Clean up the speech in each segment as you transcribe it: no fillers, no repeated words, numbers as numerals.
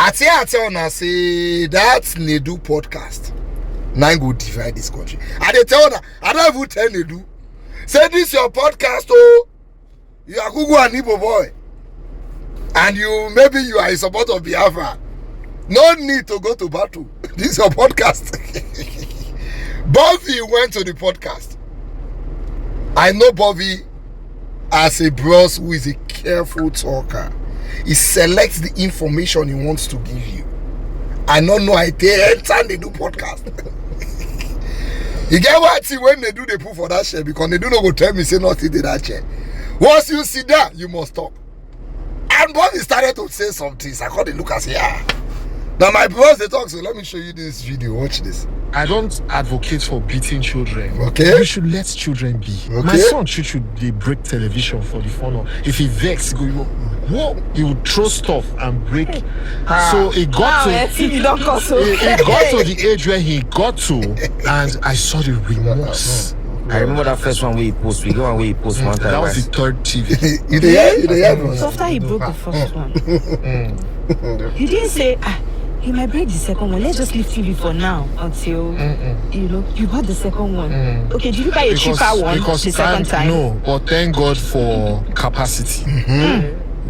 I tell now say that Nedu podcast. Now go divide this country. I dey tell her, I don't even tell Nedu. Say this your podcast, oh. You are Google and Igbo boy. And maybe you are in support of Biafra. No need to go to battle. This is your podcast. Bovi went to the podcast. I know Bovi as a bros who is a careful talker. He selects the information he wants to give you. I don't know I enter they do podcast. You get what I see when they do the proof for that share because they do not go tell me say nothing to that share. Once you see that, you must stop. And Bovi started to say some things. I called the look and say, Now my bros they talk, so let me show you this video. Watch this. I don't advocate for beating children. Okay. You should let children be. Okay. My son should they break television for the fun of. If he vex, he would throw stuff and break. So it got to it got to the age where he got to, and I saw the remorse. I remember that first one where he post. We go and where he post one time. That was the third TV. So after he broke the first one, he didn't say, he might break the second one. Let's just leave TV for now until you got the second one. Okay, did you buy a cheaper one the second time? No, but thank God for capacity.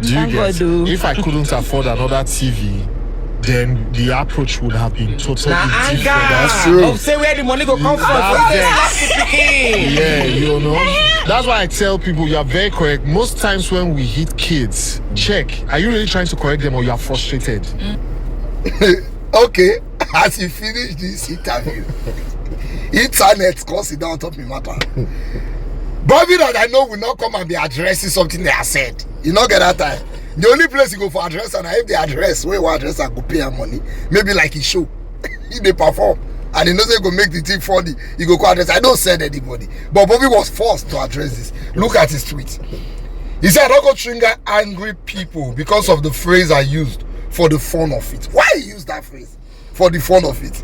Do you get? If I couldn't afford another TV, then the approach would have been totally different. That's true. Say where the money go come from. Yeah, you know. That's why I tell people you are very correct. Most times when we hit kids, check. Are you really trying to correct them or you are frustrated? Okay, as you finish this interview, internet calls it down top me matter. Bovi that I know will not come and be addressing something they have said. You not get that time. The only place you go for address, and if the address where you address I go pay her money, maybe like he show. If they perform and he knows they go make the thing funny, he go call address. I don't send anybody. But Bovi was forced to address this. Look at his tweet. He said, I don't go trigger angry people because of the phrase I used for the fun of it. Why you use that phrase? For the fun of it.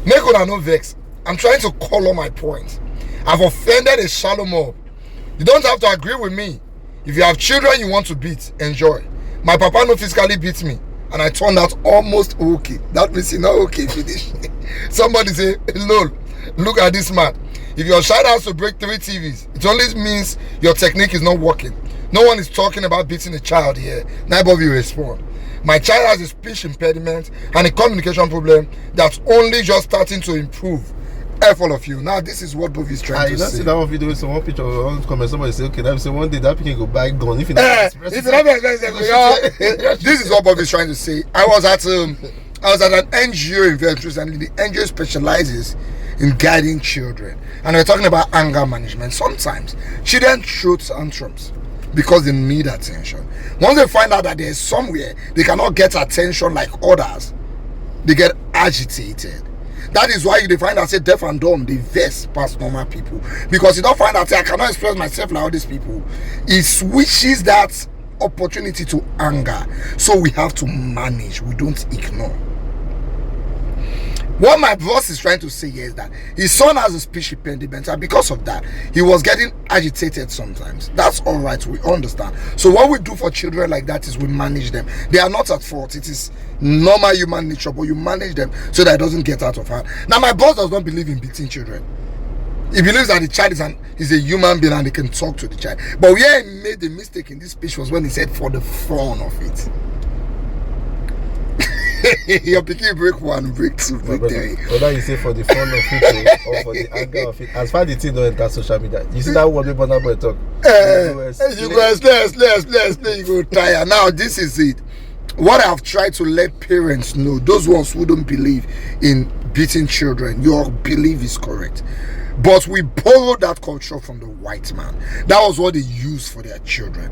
Make una no vex. I'm trying to color my point. I've offended a shallow mob. You don't have to agree with me. If you have children you want to beat, enjoy. My papa no physically beat me, and I turned out almost okay. That means you're not okay, finish. Somebody say, lol, look at this man. If your child has to break 3 TVs, it only means your technique is not working. No one is talking about beating a child here. Neither of you respond. My child has a speech impediment and a communication problem that's only just starting to improve. F all of you. Now this is what Bovi is trying to say. I see that one video with one picture of one comment. Somebody say, okay, that say one day that people go buy gun. If this is what Bovi is trying to say. I was at an NGO event recently. The NGO specializes in guiding children, and we're talking about anger management. Sometimes children throw tantrums because they need attention. Once they find out that there's somewhere they cannot get attention like others, they get agitated. That is why you find out say deaf and dumb, they vex past normal people. Because you don't find out say I cannot express myself like all these people. It switches that opportunity to anger. So we have to manage. We don't ignore. What my boss is trying to say here is that his son has a speech impediment, and because of that, he was getting agitated sometimes. That's all right, we understand. So what we do for children like that is we manage them. They are not at fault. It is normal human nature, but you manage them so that it doesn't get out of hand. Now, my boss does not believe in beating children. He believes that the child is a human being and they can talk to the child. But where he made the mistake in this speech was when he said for the fun of it. Your picking break 1, break 2, break 3. Whether you say for the fun of it or for the anger of it, as far as the thing don't enter social media, you see that one people now talk. You go explain, you go tire. Now this is it. What I've tried to let parents know, those ones who don't believe in beating children, your belief is correct. But we borrowed that culture from the white man. That was what they used for their children,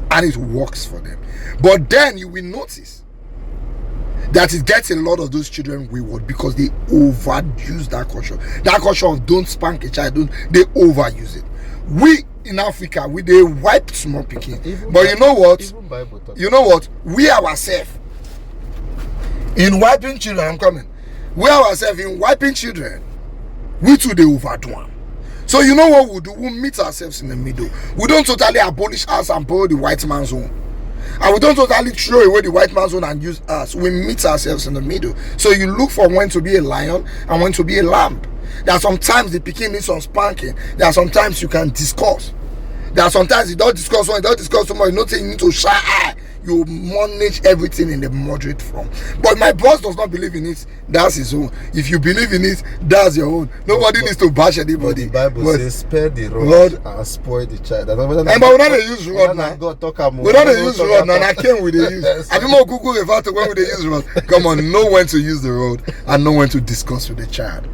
and it works for them. But then you will notice that it gets a lot of those children wayward because they overuse that culture. That culture of don't spank a child, they overuse it. We in Africa, they wipe small picking. But you know what? You know what? We ourselves, in wiping children, I'm coming. We ourselves, in wiping children, we too, they overdo them. So you know what we'll do? We'll meet ourselves in the middle. We don't totally abolish us and borrow the white man's own. And we don't totally throw away the white man's own and use us. We meet ourselves in the middle. So you look for when to be a lion and when to be a lamb. There are sometimes the pikin needs some spanking. There are sometimes you can discuss. There are sometimes you don't discuss one, you don't discuss so much, you don't think you need to shy eye. You manage everything in the moderate form. But my boss does not believe in it. That's his own. If you believe in it, that's your own. Nobody needs to bash anybody. The Bible says, spare the rod and spoil the child. But we don't use rod now. We don't use rod now. I came with the use. I don't more Google about when we use rod. Come on, know when to use the rod and know when to discuss with the child.